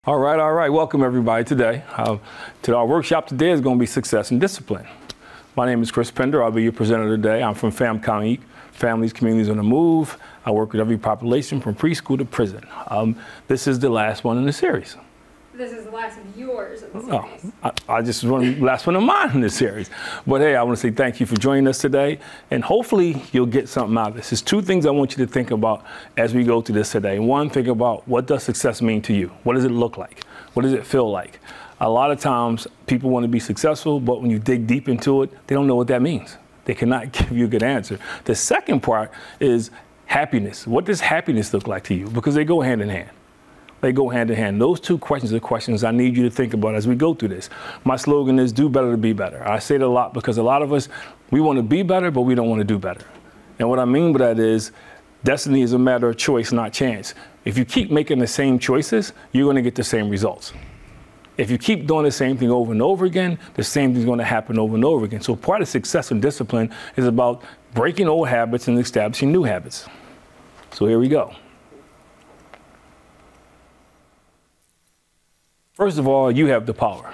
All right. Welcome everybody today. To our workshop today is going to be success and discipline. My name is Chris Pender. I'll be your presenter today. I'm from FamCom, Families, Communities on the Move. I work with every population from preschool to prison. This is the last one in the series. This is the last of yours in the series. I just want the last one of mine in this series. But hey, I want to say thank you for joining us today. And hopefully you'll get something out of this. There's two things I want you to think about as we go through this today. One, think about what does success mean to you? What does it look like? What does it feel like? A lot of times people want to be successful, but when you dig deep into it, they don't know what that means. They cannot give you a good answer. The second part is happiness. What does happiness look like to you? Because they go hand in hand. They go hand in hand. Those two questions are questions I need you to think about as we go through this. My slogan is do better to be better. I say it a lot because a lot of us, we want to be better, but we don't want to do better. And what I mean by that is destiny is a matter of choice, not chance. If you keep making the same choices, you're going to get the same results. If you keep doing the same thing over and over again, the same thing's going to happen over and over again. So part of success and discipline is about breaking old habits and establishing new habits. So here we go. First of all, you have the power.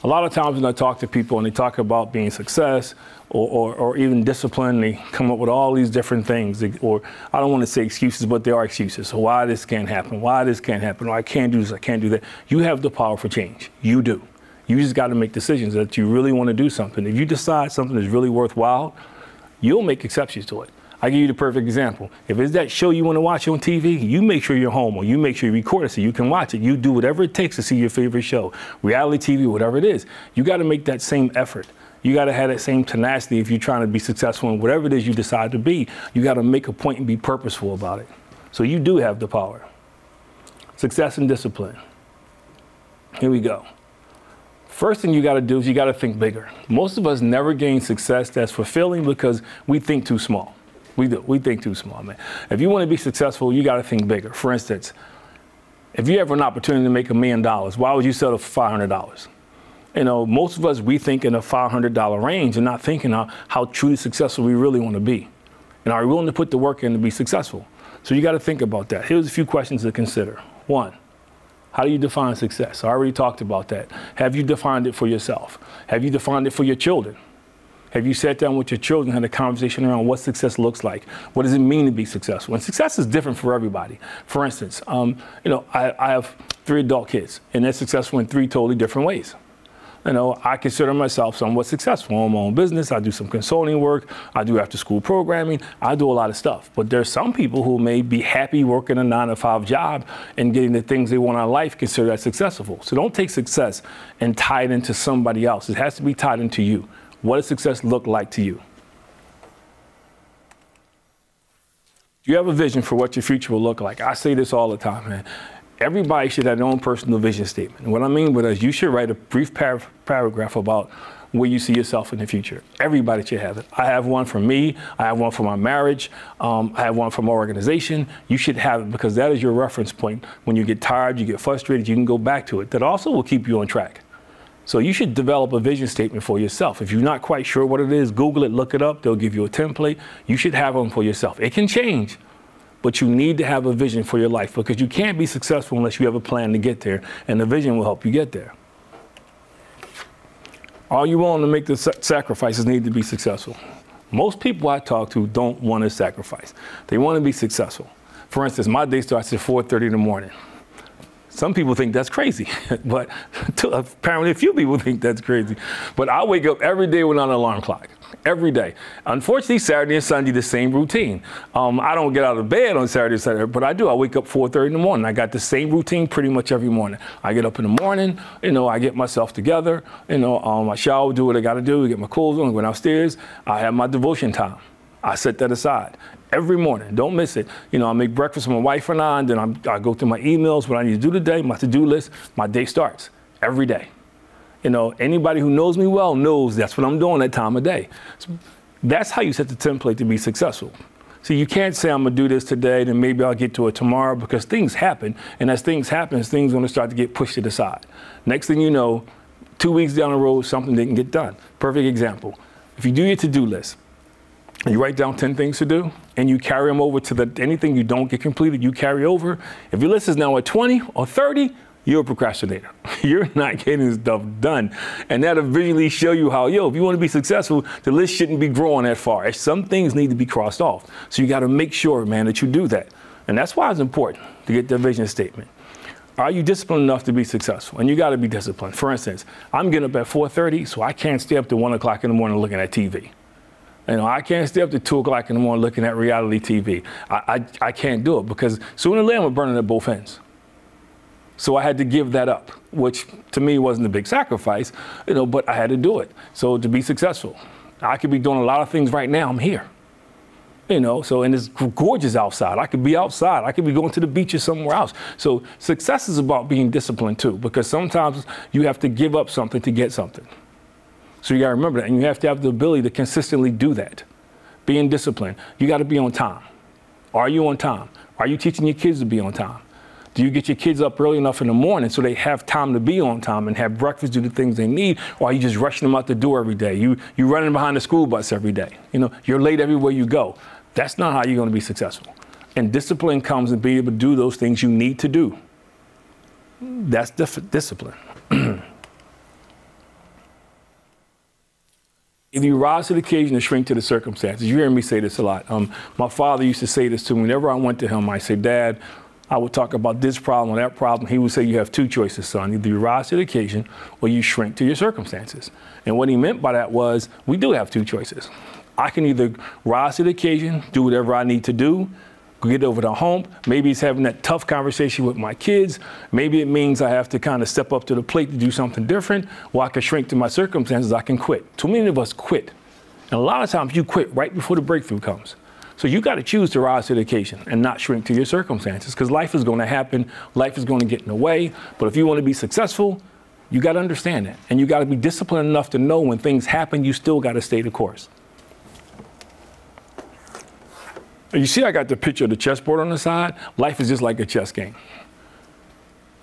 A lot of times when I talk to people and they talk about being success or even discipline, they come up with all these different things. Or I don't want to say excuses, but there are excuses. So why this can't happen? Why this can't happen? Or I can't do this, I can't do that. You have the power for change. You do. You just got to make decisions that you really want to do something. If you decide something is really worthwhile, you'll make exceptions to it. I give you the perfect example. If it's that show you want to watch on TV, you make sure you're home or you make sure you record it so you can watch it. You do whatever it takes to see your favorite show, reality TV, whatever it is. You got to make that same effort. You got to have that same tenacity if you're trying to be successful in whatever it is you decide to be. You got to make a point and be purposeful about it. So you do have the power. Success and discipline. Here we go. First thing you got to do is you got to think bigger. Most of us never gain success that's fulfilling because we think too small. We do. We think too small, man. If you want to be successful, you got to think bigger. For instance, if you have an opportunity to make $1 million, why would you sell it for $500? You know, most of us, we think in a $500 range and not thinking how truly successful we really want to be. And are we willing to put the work in to be successful? So you got to think about that. Here's a few questions to consider. One, how do you define success? I already talked about that. Have you defined it for yourself? Have you defined it for your children? Have you sat down with your children and had a conversation around what success looks like? What does it mean to be successful? And success is different for everybody. For instance, I have 3 adult kids, and they're successful in 3 totally different ways. I consider myself somewhat successful. I own my own business. I do some consulting work. I do after-school programming. I do a lot of stuff. But there's some people who may be happy working a 9-to-5 job and getting the things they want out of life, consider that successful. So don't take success and tie it into somebody else. It has to be tied into you. What does success look like to you? Do you have a vision for what your future will look like? I say this all the time, man. Everybody should have their own personal vision statement. And what I mean by that is you should write a brief paragraph about where you see yourself in the future. Everybody should have it. I have one for me. I have one for my marriage. I have one for my organization. You should have it because that is your reference point. When you get tired, you get frustrated, you can go back to it. That also will keep you on track. So you should develop a vision statement for yourself. If you're not quite sure what it is, Google it, look it up. They'll give you a template. You should have one for yourself. It can change, but you need to have a vision for your life because you can't be successful unless you have a plan to get there, and the vision will help you get there. Are you willing to make the sacrifices needed to be successful? Most people I talk to don't want to sacrifice. They want to be successful. For instance, my day starts at 4:30 in the morning. Some people think that's crazy, but apparently a few people think that's crazy. But I wake up every day without an alarm clock, every day. Unfortunately, Saturday and Sunday, the same routine. I don't get out of bed on Saturday and Sunday, but I do. I wake up 4:30 in the morning. I got the same routine pretty much every morning. I get up in the morning, I get myself together, I shower, do what I got to do, get my clothes on, go downstairs. I have my devotion time. I set that aside. Every morning, don't miss it. I make breakfast for my wife and I, and then I go through my emails, what I need to do today, my to-do list, my day starts every day. Anybody who knows me well knows that's what I'm doing that time of day. So that's how you set the template to be successful. So you can't say I'm gonna do this today, then maybe I'll get to it tomorrow because things happen, and as things happen, things are gonna start to get pushed to the side. Next thing you know, 2 weeks down the road, something didn't get done. Perfect example. If you do your to-do list, you write down 10 things to do, and you carry them over to anything you don't get completed, you carry over. If your list is now at 20 or 30, you're a procrastinator. You're not getting stuff done. And that'll visually show you how, if you want to be successful, the list shouldn't be growing that far. Some things need to be crossed off. So you got to make sure, man, that you do that. And that's why it's important to get the vision statement. Are you disciplined enough to be successful? And you got to be disciplined. For instance, I'm getting up at 4:30, so I can't stay up to 1 o'clock in the morning looking at TV. I can't stay up to 2 o'clock in the morning looking at reality TV. I can't do it because sooner or later I'm burning at both ends. So I had to give that up, which to me wasn't a big sacrifice, but I had to do it. So to be successful, I could be doing a lot of things right now. I'm here. And it's gorgeous outside. I could be outside. I could be going to the beach or somewhere else. So success is about being disciplined too, because sometimes you have to give up something to get something. So you got to remember that, and you have to have the ability to consistently do that. Being disciplined. You got to be on time. Are you on time? Are you teaching your kids to be on time? Do you get your kids up early enough in the morning so they have time to be on time and have breakfast, do the things they need? Or are you just rushing them out the door every day? You running behind the school bus every day. You're late everywhere you go. That's not how you're going to be successful. And discipline comes in being able to do those things you need to do. That's discipline. If you rise to the occasion and shrink to the circumstances, you hear me say this a lot. My father used to say this to me whenever I went to him. I say, Dad, I would talk about this problem or that problem. He would say, you have two choices, son. Either you rise to the occasion or you shrink to your circumstances. And what he meant by that was, we do have two choices. I can either rise to the occasion, do whatever I need to do, get over the hump. Maybe it's having that tough conversation with my kids. Maybe it means I have to kind of step up to the plate to do something different, or I can shrink to my circumstances. I can quit. Too many of us quit. And a lot of times you quit right before the breakthrough comes. So you got to choose to rise to the occasion and not shrink to your circumstances, because life is going to happen. Life is going to get in the way. But if you want to be successful, you got to understand that. And you got to be disciplined enough to know when things happen, you still got to stay the course. You see, I got the picture of the chessboard on the side. Life is just like a chess game.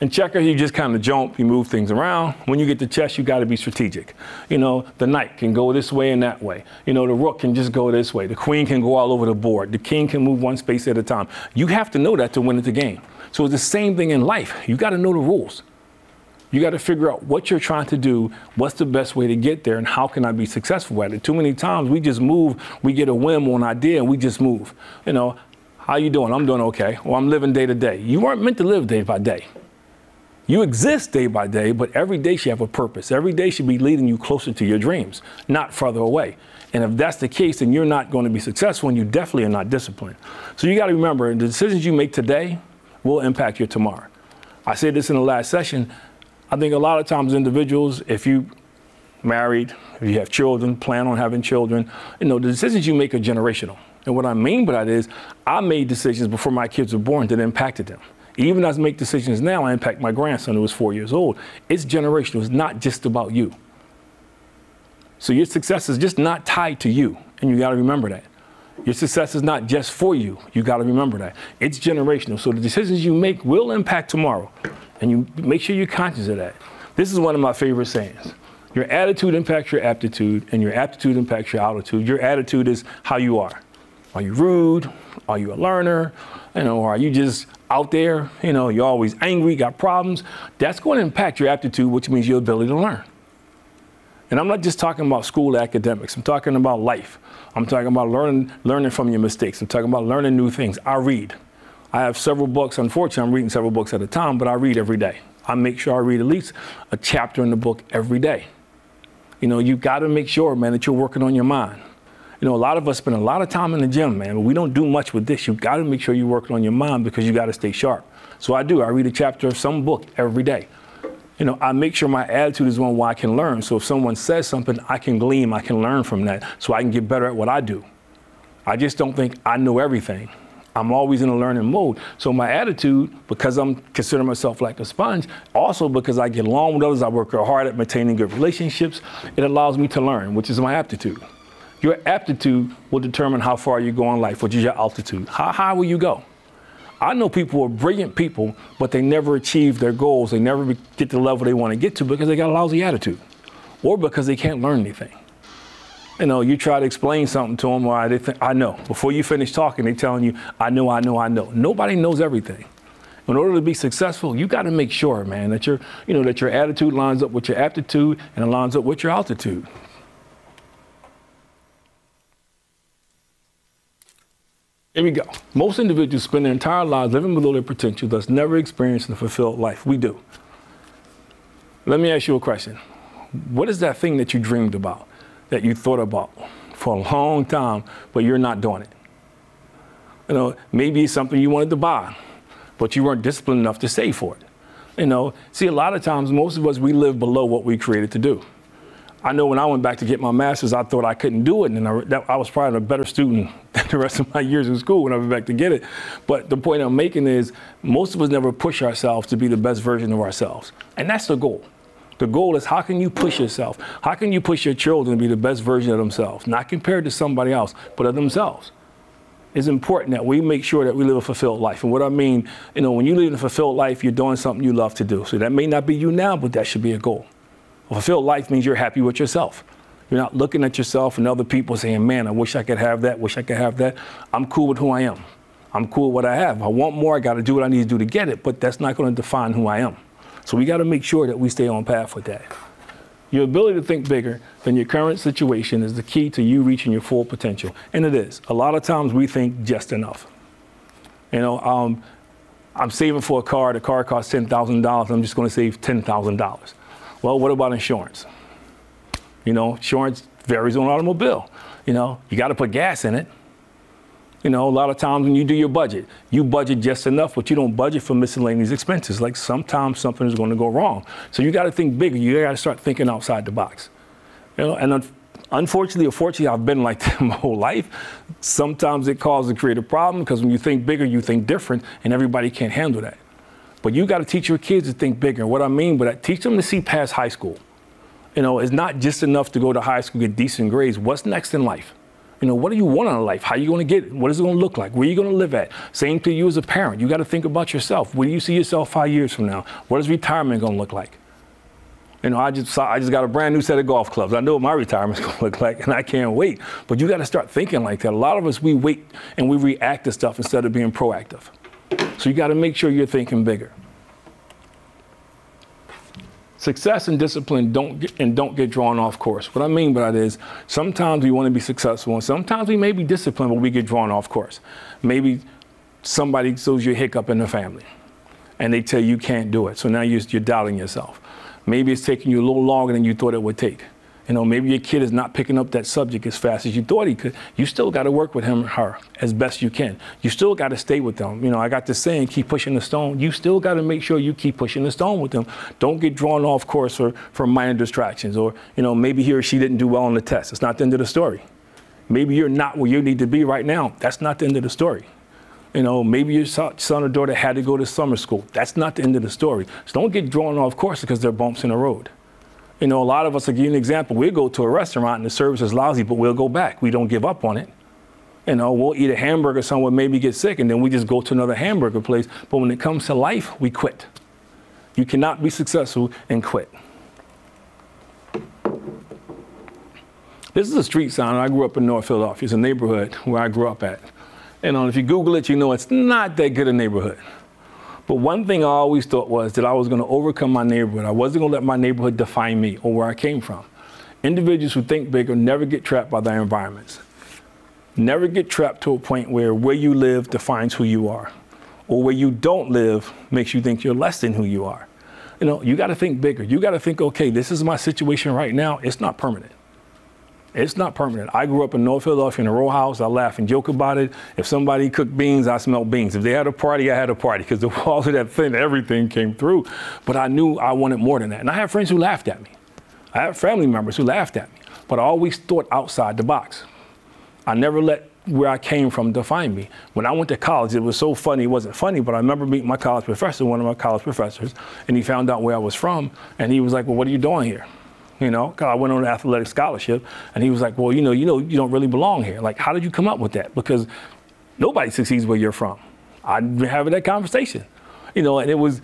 In checkers, you just kind of jump, you move things around. When you get to chess, you got to be strategic. The knight can go this way and that way. The rook can just go this way. The queen can go all over the board. The king can move one space at a time. You have to know that to win at the game. So it's the same thing in life. You got to know the rules. You got to figure out what you're trying to do, what's the best way to get there, and how can I be successful at it. Too many times we just move, we get a whim or an idea, and we just move. How you doing? I'm doing okay. Well, I'm living day to day. You weren't meant to live day by day. You exist day by day, but every day should have a purpose. Every day should be leading you closer to your dreams, not further away. And if that's the case, then you're not going to be successful, and you definitely are not disciplined. So you got to remember, the decisions you make today will impact your tomorrow. I said this in the last session. I think a lot of times individuals, if you married, if you have children, plan on having children, the decisions you make are generational. And what I mean by that is I made decisions before my kids were born that impacted them. Even as I make decisions now, I impact my grandson who was 4 years old. It's generational. It's not just about you. So your success is just not tied to you. And you got to remember that. Your success is not just for you. You got to remember that. It's generational. So the decisions you make will impact tomorrow. And you make sure you're conscious of that. This is one of my favorite sayings. Your attitude impacts your aptitude, and your aptitude impacts your altitude. Your attitude is how you are. Are you rude? Are you a learner? Or are you just out there? You're always angry, got problems. That's going to impact your aptitude, which means your ability to learn. And I'm not just talking about school academics. I'm talking about life. I'm talking about learning from your mistakes. I'm talking about learning new things. I read. I have several books. Unfortunately, I'm reading several books at a time, but I read every day. I make sure I read at least a chapter in the book every day. You got to make sure, man, that you're working on your mind. A lot of us spend a lot of time in the gym, man, but we don't do much with this. You got to make sure you're working on your mind because you got to stay sharp. So I do. I read a chapter of some book every day. I make sure my attitude is one where I can learn. So if someone says something, I can glean, I can learn from that so I can get better at what I do. I just don't think I know everything. I'm always in a learning mode. So my attitude, because I'm considering myself like a sponge, also because I get along with others, I work hard at maintaining good relationships, it allows me to learn, which is my aptitude. Your aptitude will determine how far you go in life, which is your altitude. How high will you go? I know people who are brilliant people, but they never achieve their goals. They never get to the level they want to get to because they got a lousy attitude or because they can't learn anything. You try to explain something to them, or they think, I know. Before you finish talking, they're telling you, I know. Nobody knows everything. In order to be successful, you got to make sure, man, that that your attitude lines up with your aptitude and it lines up with your altitude. Here we go. Most individuals spend their entire lives living below their potential, thus never experiencing a fulfilled life. We do. Let me ask you a question. What is that thing that you dreamed about, that you thought about for a long time, but you're not doing it? Maybe it's something you wanted to buy, but you weren't disciplined enough to save for it. See, a lot of times, most of us, we live below what we created to do. I know when I went back to get my master's, I thought I couldn't do it, and I was probably a better student than the rest of my years in school when I went back to get it. But the point I'm making is most of us never push ourselves to be the best version of ourselves, and that's the goal. The goal is, how can you push yourself? How can you push your children to be the best version of themselves, not compared to somebody else, but of themselves? It's important that we make sure that we live a fulfilled life. And what I mean, when you live a fulfilled life, you're doing something you love to do. So that may not be you now, but that should be a goal. A fulfilled life means you're happy with yourself. You're not looking at yourself and other people saying, man, I wish I could have that, wish I could have that. I'm cool with who I am. I'm cool with what I have. If I want more, I got to do what I need to do to get it, but that's not going to define who I am. So we got to make sure that we stay on path with that. Your ability to think bigger than your current situation is the key to you reaching your full potential. And it is. A lot of times we think just enough. I'm saving for a car. The car costs $10,000. I'm just going to save $10,000. Well, what about insurance? Insurance varies on an automobile. You got to put gas in it. A lot of times when you do your budget, you budget just enough, but you don't budget for miscellaneous expenses. Like sometimes something is going to go wrong. So you got to think bigger. You got to start thinking outside the box. And unfortunately or fortunately, I've been like that my whole life. Sometimes it causes a creative problem because when you think bigger, you think different, and everybody can't handle that. But you got to teach your kids to think bigger. And what I mean by that, teach them to see past high school. It's not just enough to go to high school, get decent grades. What's next in life? What do you want out of life? How are you going to get it? What is it going to look like? Where are you going to live at? Same to you as a parent. You got to think about yourself. Where do you see yourself 5 years from now? What is retirement going to look like? I just got a brand new set of golf clubs. I know what my retirement's going to look like, and I can't wait. But you got to start thinking like that. A lot of us, we wait and we react to stuff instead of being proactive. So you got to make sure you're thinking bigger. Success and discipline don't get drawn off course. What I mean by that is sometimes we want to be successful, and sometimes we may be disciplined, but we get drawn off course. Maybe somebody throws you a hiccup in the family, and they tell you can't do it. So now you're doubting yourself. Maybe it's taking you a little longer than you thought it would take. Maybe your kid is not picking up that subject as fast as you thought he could. You still got to work with him or her as best you can. You still got to stay with them. I got this saying, keep pushing the stone. You still got to make sure you keep pushing the stone with them. Don't get drawn off course for minor distractions. Or, maybe he or she didn't do well on the test. It's not the end of the story. Maybe you're not where you need to be right now. That's not the end of the story. Maybe your son or daughter had to go to summer school. That's not the end of the story. So don't get drawn off course because there are bumps in the road. A lot of us, I'll give you an example. We'll go to a restaurant and the service is lousy, but we'll go back. We don't give up on it. We'll eat a hamburger somewhere, maybe get sick, and then we just go to another hamburger place. But when it comes to life, we quit. You cannot be successful and quit. This is a street sign. I grew up in North Philadelphia. It's a neighborhood where I grew up at. If you Google it, it's not that good a neighborhood. But one thing I always thought was that I was going to overcome my neighborhood. I wasn't going to let my neighborhood define me or where I came from. Individuals who think bigger never get trapped by their environments. Never get trapped to a point where you live defines who you are, or where you don't live makes you think you're less than who you are. You got to think bigger. You got to think, okay, this is my situation right now. It's not permanent. It's not permanent. I grew up in North Philadelphia in a row house. I laugh and joke about it. If somebody cooked beans, I smelled beans. If they had a party, I had a party, because the walls of that thing, everything came through. But I knew I wanted more than that. And I have friends who laughed at me. I have family members who laughed at me. But I always thought outside the box. I never let where I came from define me. When I went to college, it was so funny. It wasn't funny, but I remember meeting my college professor, one of my college professors, and he found out where I was from. And he was like, well, what are you doing here? Because I went on an athletic scholarship, and he was like, well, you don't really belong here. Like, how did you come up with that? Because nobody succeeds where you're from. I've been having that conversation, and it was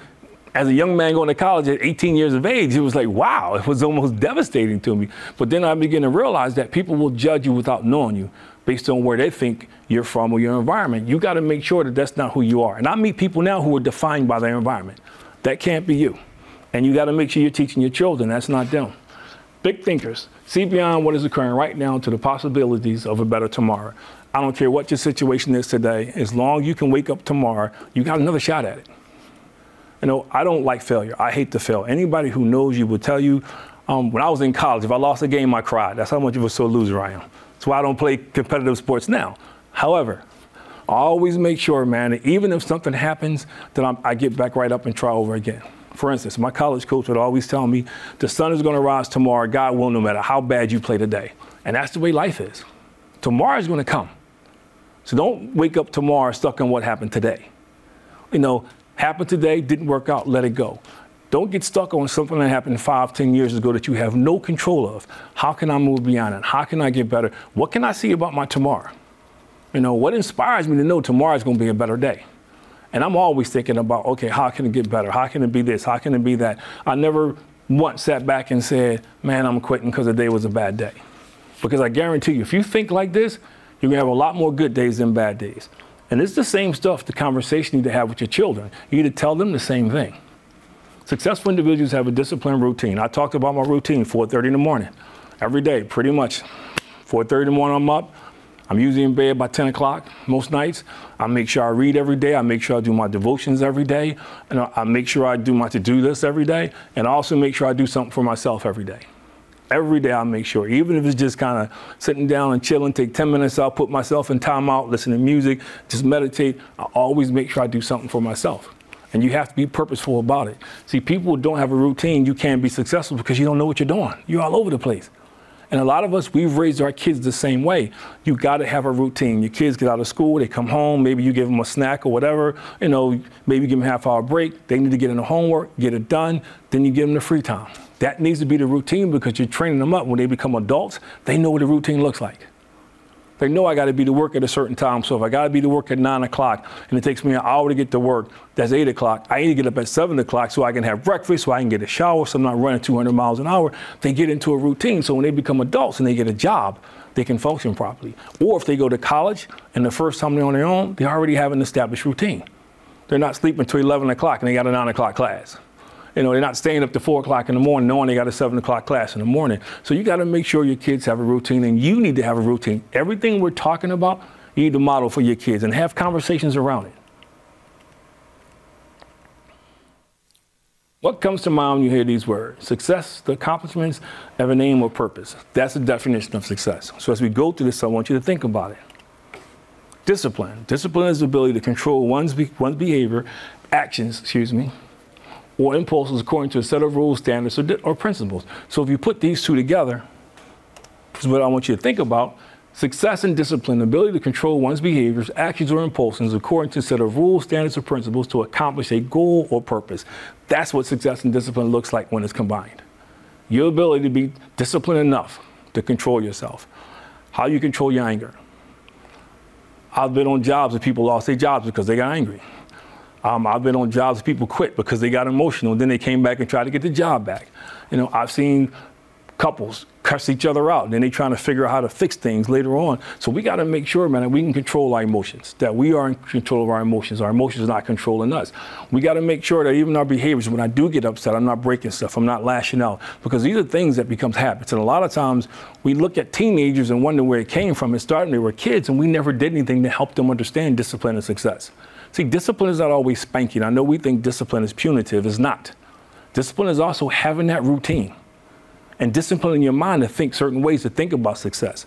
As a young man going to college at 18 years of age, it was like, wow, it was almost devastating to me. But then I began to realize that people will judge you without knowing you based on where they think you're from or your environment. You got to make sure that that's not who you are. And I meet people now who are defined by their environment. That can't be you. And you got to make sure you're teaching your children that's not them. Big thinkers. See beyond what is occurring right now to the possibilities of a better tomorrow. I don't care what your situation is today. As long as you can wake up tomorrow, you got another shot at it. You know, I don't like failure. I hate to fail. Anybody who knows you will tell you, when I was in college, if I lost a game, I cried. That's how much of a sore loser I am. That's why I don't play competitive sports now. However, I always make sure, man, that even if something happens, that I get back right up and try over again. For instance, my college coach would always tell me, the sun is going to rise tomorrow, God will, no matter how bad you play today. And that's the way life is. Tomorrow is going to come. So don't wake up tomorrow stuck on what happened today. You know, happened today, didn't work out, let it go. Don't get stuck on something that happened 5, 10 years ago that you have no control of. How can I move beyond it? How can I get better? What can I see about my tomorrow? You know, what inspires me to know tomorrow is going to be a better day? And I'm always thinking about, okay, how can it get better? How can it be this? How can it be that? I never once sat back and said, man, I'm quitting because the day was a bad day. Because I guarantee you, if you think like this, you're going to have a lot more good days than bad days. And it's the same stuff, the conversation you need to have with your children. You need to tell them the same thing. Successful individuals have a disciplined routine. I talked about my routine, 4:30 in the morning. Every day, pretty much. 4:30 in the morning, I'm up. I'm usually in bed by 10 o'clock most nights. I make sure I read every day. I make sure I do my devotions every day. And I make sure I do my to-do list every day. And I also make sure I do something for myself every day. Every day I make sure, even if it's just kind of sitting down and chilling, take 10 minutes out, put myself in timeout, listen to music, just meditate. I always make sure I do something for myself. And you have to be purposeful about it. See, people who don't have a routine, you can't be successful because you don't know what you're doing. You're all over the place. And a lot of us, we've raised our kids the same way. You got to have a routine. Your kids get out of school, they come home, maybe you give them a snack or whatever, you know, maybe you give them a half-hour break. They need to get in the homework, get it done, then you give them the free time. That needs to be the routine because you're training them up. When they become adults, they know what the routine looks like. They know I got to be to work at a certain time. So if I got to be to work at 9 o'clock and it takes me an hour to get to work, that's 8 o'clock. I need to get up at 7 o'clock so I can have breakfast, so I can get a shower, so I'm not running 200 miles an hour. They get into a routine. So when they become adults and they get a job, they can function properly. Or if they go to college and the first time they're on their own, they already have an established routine. They're not sleeping until 11 o'clock and they got a 9 o'clock class. You know, they're not staying up to 4 o'clock in the morning knowing they got a 7 o'clock class in the morning. So you got to make sure your kids have a routine, and you need to have a routine. Everything we're talking about, you need to model for your kids and have conversations around it. What comes to mind when you hear these words? Success, the accomplishments of an aim or purpose. That's the definition of success. So as we go through this, I want you to think about it. Discipline. Discipline is the ability to control one's behavior, actions, or impulses according to a set of rules, standards, or principles. So if you put these two together, this is what I want you to think about. Success and discipline, the ability to control one's behaviors, actions, or impulses according to a set of rules, standards, or principles to accomplish a goal or purpose. That's what success and discipline looks like when it's combined. Your ability to be disciplined enough to control yourself. How you control your anger. I've been on jobs where people lost their jobs because they got angry. I've been on jobs where people quit because they got emotional, and then they came back and tried to get the job back. You know, I've seen couples cuss each other out, and then they're trying to figure out how to fix things later on. So we got to make sure, man, that we can control our emotions, that we are in control of our emotions. Our emotions are not controlling us. We got to make sure that even our behaviors, when I do get upset, I'm not breaking stuff, I'm not lashing out, because these are things that become habits. And a lot of times we look at teenagers and wonder where it came from. It started when they were kids, and we never did anything to help them understand discipline and success. See, discipline is not always spanking. I know we think discipline is punitive. It's not. Discipline is also having that routine and disciplining your mind to think certain ways to think about success.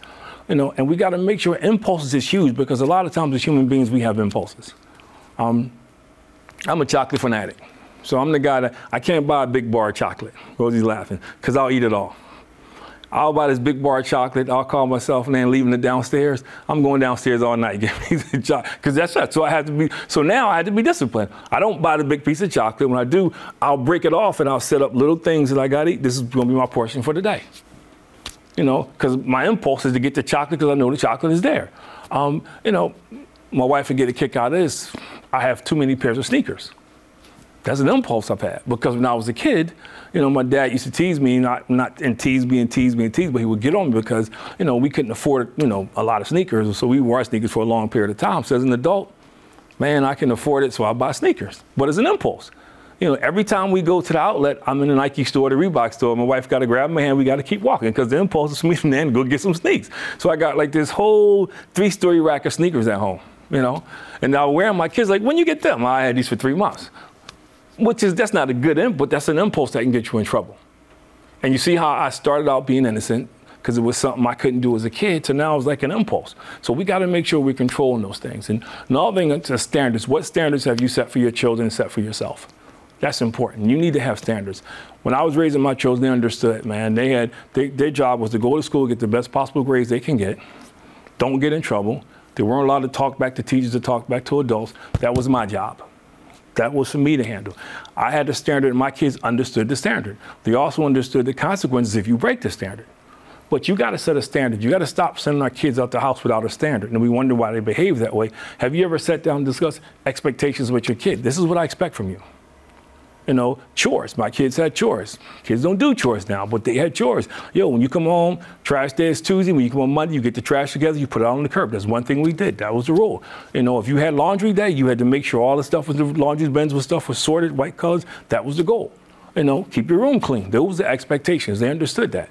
You know, and we got to make sure impulses is huge, because a lot of times as human beings, we have impulses. I'm a chocolate fanatic. So I'm the guy that I can't buy a big bar of chocolate. Rosie's laughing, because I'll eat it all. I'll buy this big bar of chocolate. I'll call myself and then leaving it downstairs. I'm going downstairs all night getting a piece of chocolate, because that's right. So now I had to be disciplined. I don't buy the big piece of chocolate. When I do, I'll break it off and I'll set up little things that I got to eat. This is going to be my portion for the day. You know, because my impulse is to get the chocolate because I know the chocolate is there. You know, my wife would get a kick out of this. I have too many pairs of sneakers. That's an impulse I've had, because when I was a kid, you know, my dad used to tease me, and tease me, but he would get on me because, you know, we couldn't afford, you know, a lot of sneakers, so we wore sneakers for a long period of time. So as an adult, man, I can afford it, so I buy sneakers. But it's an impulse. You know, every time we go to the outlet, I'm in the Nike store, the Reebok store, my wife got to grab my hand, we got to keep walking, because the impulse is for me to go get some sneaks. So I got like this whole 3-story rack of sneakers at home, you know, and I wear them. My kids like, when you get them? I had these for 3 months. That's not a good input, that's an impulse that can get you in trouble. And you see how I started out being innocent because it was something I couldn't do as a kid, to now it's like an impulse. So we got to make sure we're controlling those things. And another thing is standards. What standards have you set for your children and set for yourself? That's important. You need to have standards. When I was raising my children, they understood, man. Their job was to go to school, get the best possible grades they can get, don't get in trouble. They weren't allowed to talk back to teachers, to talk back to adults. That was my job. That was for me to handle. I had the standard, and my kids understood the standard. They also understood the consequences if you break the standard. But you got to set a standard. You got to stop sending our kids out the house without a standard, and we wonder why they behave that way. Have you ever sat down and discussed expectations with your kid? This is what I expect from you. You know, chores. My kids had chores. Kids don't do chores now, but they had chores. Yo, when you come home, trash day is Tuesday. When you come on Monday, you get the trash together, you put it out on the curb. That's one thing we did. That was the rule. You know, if you had laundry day, you had to make sure all the stuff with the laundry bins with stuff was sorted, white colors. That was the goal. You know, keep your room clean. Those were the expectations. They understood that.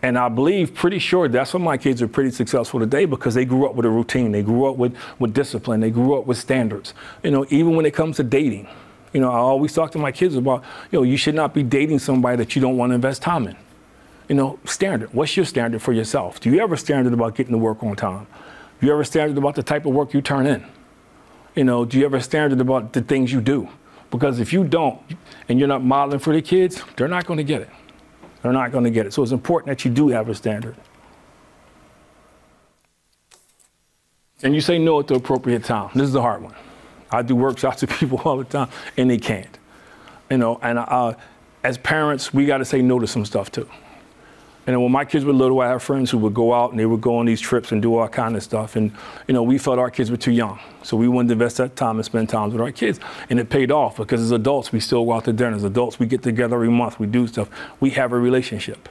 And I believe, pretty sure, that's why my kids are pretty successful today, because they grew up with a routine. They grew up with discipline. They grew up with standards. You know, even when it comes to dating. You know, I always talk to my kids about, you know, you should not be dating somebody that you don't want to invest time in. You know, standard. What's your standard for yourself? Do you ever standard about getting to work on time? Do you ever standard about the type of work you turn in? You know, do you ever standard about the things you do? Because if you don't, and you're not modeling for the kids, they're not going to get it. They're not going to get it. So it's important that you do have a standard. And you say no at the appropriate time. This is the hard one. I do workshops with people all the time, and they can't. You know, and as parents, we got to say no to some stuff too. And when my kids were little, I had friends who would go out and they would go on these trips and do all kind of stuff. And, you know, we felt our kids were too young. So we wanted to invest that time and spend time with our kids. And it paid off, because as adults, we still go out to dinner. As adults, we get together every month. We do stuff. We have a relationship.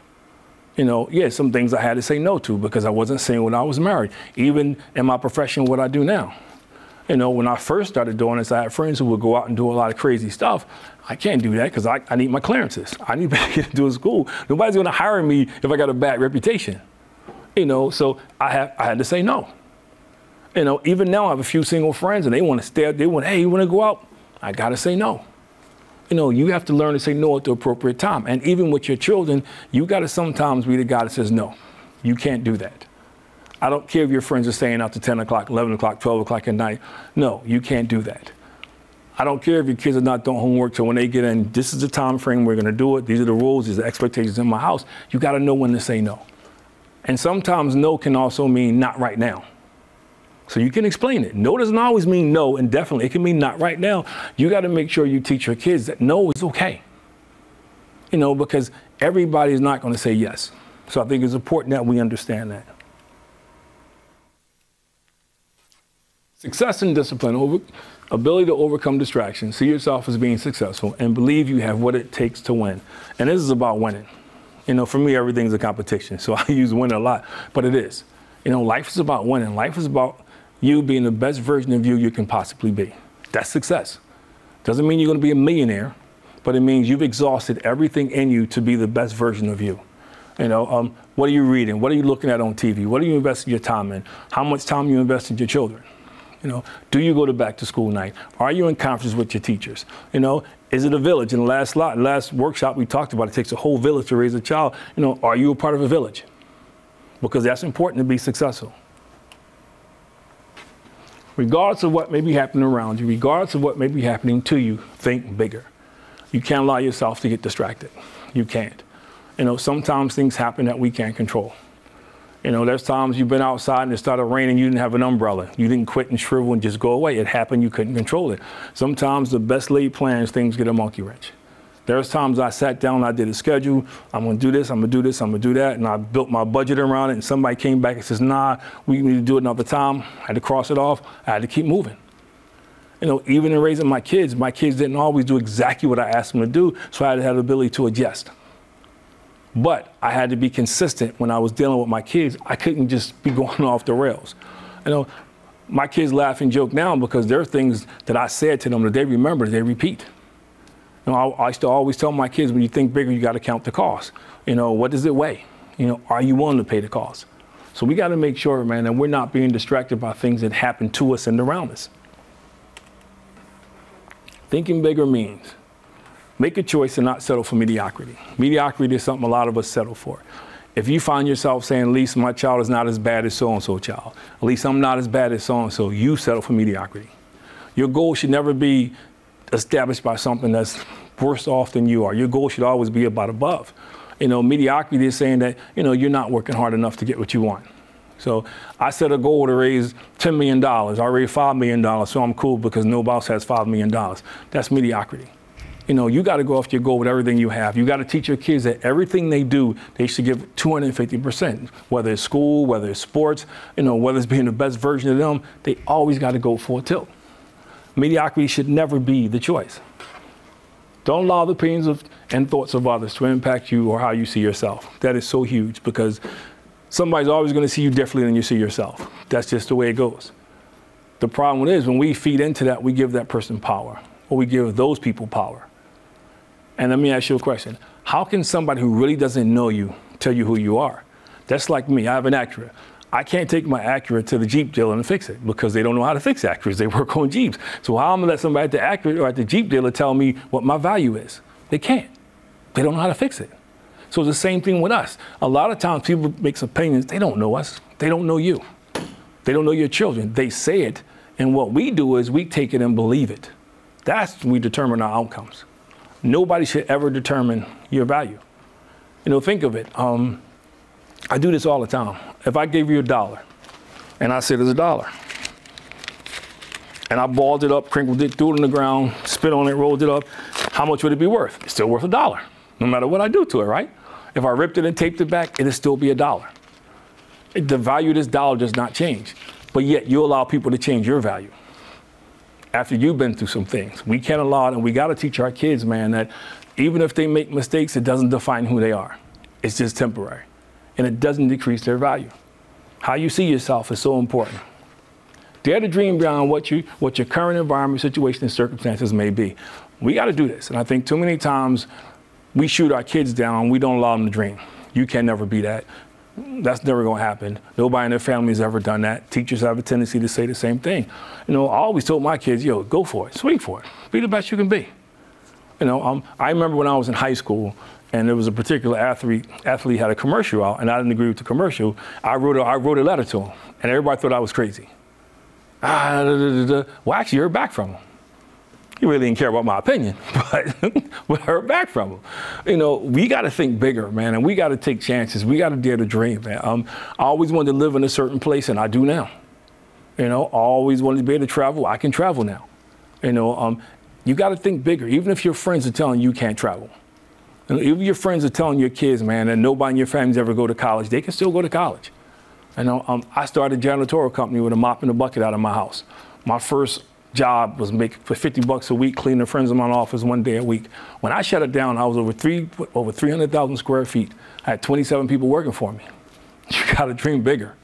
You know, yeah, some things I had to say no to because I wasn't saying when I was married. Even in my profession, what I do now. You know, when I first started doing this, I had friends who would go out and do a lot of crazy stuff. I can't do that because I need my clearances. I need to get into school. Nobody's going to hire me if I got a bad reputation. You know, so I had to say no. You know, even now I have a few single friends and they want to stay out. They want, hey, you want to go out? I got to say no. You know, you have to learn to say no at the appropriate time. And even with your children, you got to sometimes be the guy that says no. You can't do that. I don't care if your friends are staying out to 10 o'clock, 11 o'clock, 12 o'clock at night. No, you can't do that. I don't care if your kids are not doing homework, so when they get in, this is the time frame we're going to do it. These are the rules, these are the expectations in my house. You got to know when to say no. And sometimes no can also mean not right now. So you can explain it. No doesn't always mean no indefinitely. It can mean not right now. You got to make sure you teach your kids that no is okay. You know, because everybody is not going to say yes. So I think it's important that we understand that. Success and discipline, ability to overcome distractions, see yourself as being successful, and believe you have what it takes to win. And this is about winning. You know, for me, everything's a competition, so I use win a lot, but it is. You know, life is about winning. Life is about you being the best version of you can possibly be. That's success. Doesn't mean you're going to be a millionaire, but it means you've exhausted everything in you to be the best version of you. You know, what are you reading? What are you looking at on TV? What are you investing your time in? How much time you invest in your children? You know, do you go to back to school night? Are you in conference with your teachers? You know, is it a village? In the last workshop we talked about, it takes a whole village to raise a child. You know, are you a part of a village? Because that's important to be successful. Regardless of what may be happening around you, regardless of what may be happening to you, think bigger. You can't allow yourself to get distracted. You can't. You know, sometimes things happen that we can't control. You know, there's times you've been outside and it started raining, you didn't have an umbrella. You didn't quit and shrivel and just go away. It happened, you couldn't control it. Sometimes the best laid plans, things get a monkey wrench. There's times I sat down, I did a schedule, I'm gonna do this, I'm gonna do this, I'm gonna do that, and I built my budget around it, and somebody came back and says, nah, we need to do it another time. I had to cross it off, I had to keep moving. You know, even in raising my kids didn't always do exactly what I asked them to do, so I had to have the ability to adjust. But I had to be consistent when I was dealing with my kids. I couldn't just be going off the rails. You know, my kids laugh and joke now because there are things that I said to them that they remember, they repeat. You know, I used to always tell my kids, when you think bigger, you got to count the cost. You know, what does it weigh? You know, are you willing to pay the cost? So we got to make sure, man, that we're not being distracted by things that happen to us and around us. Thinking bigger means make a choice and not settle for mediocrity. Mediocrity is something a lot of us settle for. If you find yourself saying, at least my child is not as bad as so-and-so child, at least I'm not as bad as so-and-so, you settle for mediocrity. Your goal should never be established by something that's worse off than you are. Your goal should always be about above. You know, mediocrity is saying that, you know, you're not working hard enough to get what you want. So I set a goal to raise $10 million. I raised $5 million, so I'm cool because nobody else has $5 million. That's mediocrity. You know, you got to go after your goal with everything you have. You got to teach your kids that everything they do, they should give 250%, whether it's school, whether it's sports, you know, whether it's being the best version of them, they always got to go full tilt. Mediocrity should never be the choice. Don't allow the opinions and thoughts of others to impact you or how you see yourself. That is so huge because somebody's always going to see you differently than you see yourself. That's just the way it goes. The problem is when we feed into that, we give that person power, or we give those people power. And let me ask you a question. How can somebody who really doesn't know you tell you who you are? That's like me. I have an Acura. I can't take my Acura to the Jeep dealer and fix it because they don't know how to fix Acuras. They work on Jeeps. So how am I going to let somebody at the Acura or at the Jeep dealer tell me what my value is? They can't. They don't know how to fix it. So it's the same thing with us. A lot of times people make opinions. They don't know us. They don't know you. They don't know your children. They say it. And what we do is we take it and believe it. That's when we determine our outcomes. Nobody should ever determine your value. You know, think of it. I do this all the time. If I gave you $1 and I said it's $1 and I balled it up, crinkled it, threw it on the ground, spit on it, rolled it up, how much would it be worth? It's still worth $1, no matter what I do to it, right? If I ripped it and taped it back, it'd still be $1. The value of this dollar does not change, but yet you allow people to change your value after you've been through some things. We can't allow it, and we got to teach our kids, man, that even if they make mistakes, it doesn't define who they are. It's just temporary, and it doesn't decrease their value. How you see yourself is so important. Dare to dream beyond what your current environment, situation, and circumstances may be. We got to do this, and I think too many times we shoot our kids down. We don't allow them to dream. You can never be that. That's never going to happen. Nobody in their family has ever done that. Teachers have a tendency to say the same thing. You know, I always told my kids, yo, go for it, swing for it, be the best you can be. You know, I remember when I was in high school, and there was a particular athlete had a commercial out, and I didn't agree with the commercial. I wrote a letter to him, and everybody thought I was crazy. Well, actually, I heard back from him. He really didn't care about my opinion, but I heard back from him. You know, we got to think bigger, man, and we got to take chances. We got to dare to dream, man. I always wanted to live in a certain place, and I do now. You know, I always wanted to be able to travel. I can travel now. You know, you got to think bigger, even if your friends are telling you can't travel. And even your friends are telling your kids, man, that nobody in your family's ever go to college. They can still go to college. You know, I started a janitorial company with a mop and a bucket out of my house. My first job was make for $50 a week, cleaning friends of my office 1 day a week. When I shut it down, I was over 300,000 square feet. I had 27 people working for me. You got to dream bigger.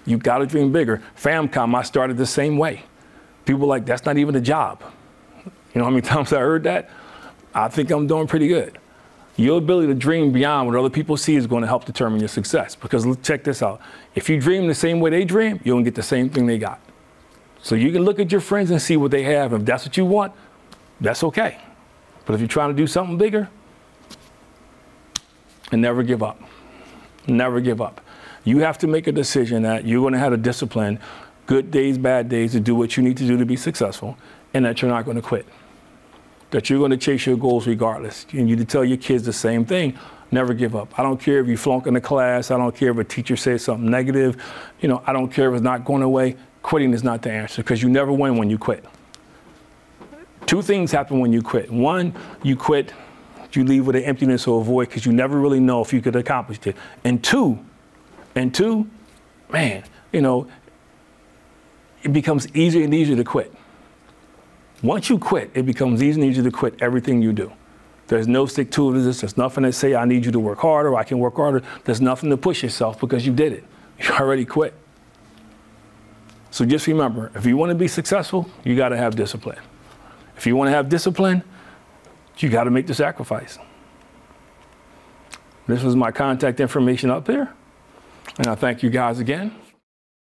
You got to dream bigger. FAMCOM, I started the same way. People were like, that's not even a job. You know how many times I heard that? I think I'm doing pretty good. Your ability to dream beyond what other people see is going to help determine your success. Because check this out. If you dream the same way they dream, you're going to get the same thing they got. So you can look at your friends and see what they have. If that's what you want, that's okay. But if you're trying to do something bigger, and never give up. Never give up. You have to make a decision that you're going to have a discipline, good days, bad days, to do what you need to do to be successful, and that you're not going to quit. That you're going to chase your goals regardless. And you to tell your kids the same thing, never give up. I don't care if you flunk in a class. I don't care if a teacher says something negative. You know, I don't care if it's not going away. Quitting is not the answer because you never win when you quit. Two things happen when you quit. One, you quit, you leave with an emptiness or a void because you never really know if you could accomplish it. And two, man, you know, it becomes easier and easier to quit. Once you quit, it becomes easy and easy to quit everything you do. There's no stick-to-itiveness. There's nothing that say, I need you to work harder, or I can work harder. There's nothing to push yourself because you did it. You already quit. So just remember, if you want to be successful, you got to have discipline. If you want to have discipline, you got to make the sacrifice. This was my contact information up there. And I thank you guys again.